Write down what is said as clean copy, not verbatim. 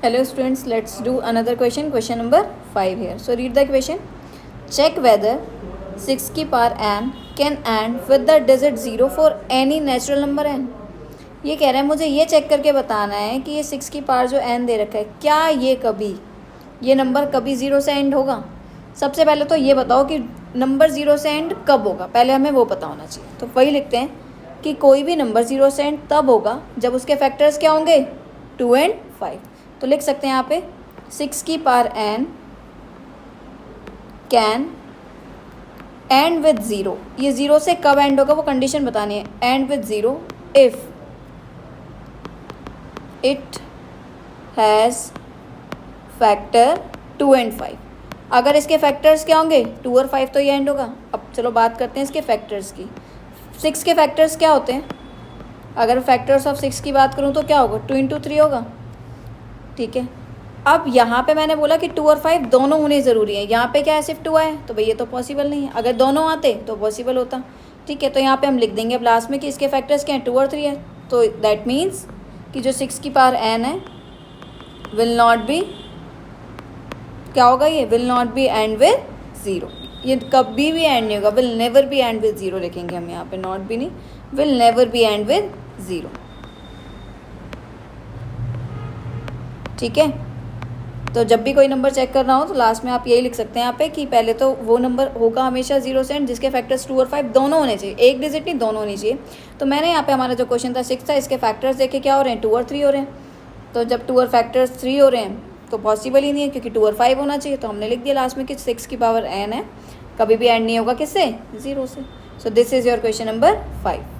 Hello students, let's do another question. Question number 5 here. So read the question. Check whether 6 की power n can end with the digit 0 for any natural number n. ये कह रहा है मुझे ये check करके बताना है कि ये 6 की पावर जो n दे रखा है क्या ये नंबर कभी 0 से एंड होगा. सबसे पहले तो ये बताओ कि नंबर 0 से एंड कब होगा, पहले हमें वो पता होना चाहिए. तो वही लिखते हैं कि कोई भी नंबर 0 से एंड तब होगा जब उसके फैक्टर्स क्या होंगे 2 and 5. तो लिख सकते हैं यहाँ पे 6 की power n can and with 0. ये 0 से कब एंड होगा वो कंडीशन बतानी है. And with 0 if it has factor 2 and 5. अगर इसके फैक्टर्स क्या होंगे 2 और 5 तो ये एंड होगा. अब चलो बात करते हैं इसके फैक्टर्स की. 6 के फैक्टर्स क्या होते हैं? अगर फैक्टर्स ऑफ 6 की बात करूँ तो क्या होगा 2 into 3 होगा. ठीक है. अब यहाँ पे मैंने बोला कि 2 और 5 दोनों होने ज़रूरी है. यहाँ पे क्या है सिर्फ 2 आए तो भाई ये तो पॉसिबल नहीं है. अगर दोनों आते तो पॉसिबल होता. ठीक है. तो यहाँ पे हम लिख देंगे अब लास्ट में कि इसके फैक्टर्स क्या हैं 2 और 3 है. तो दैट मीन्स कि जो 6 की पावर n है विल नॉट बी क्या होगा, ये will not be and with 0. ये कभी भी एंड नहीं होगा. Will never be and with 0 लिखेंगे हम यहाँ पे, नॉट भी नहीं, will never be and with 0. ठीक है. तो जब भी कोई नंबर चेक करना हो तो लास्ट में आप यही लिख सकते हैं यहाँ पे कि पहले तो वो नंबर होगा हमेशा 0 से एंड जिसके फैक्टर्स 2 और 5 दोनों होने चाहिए. एक डिजिट नहीं, दोनों होनी चाहिए. तो मैंने यहाँ पे हमारा जो क्वेश्चन था 6 था, इसके फैक्टर्स देखे क्या हो रहे हैं 2 और 3 हो रहे हैं. तो जब 2 और फैक्टर्स 3 हो रहे हैं तो पॉसिबल ही नहीं है क्योंकि 2 और 5 होना चाहिए. तो हमने लिख दिया लास्ट में कि 6 की पावर n है, कभी भी एंड नहीं होगा किससे 0 से. So this is your question number 5.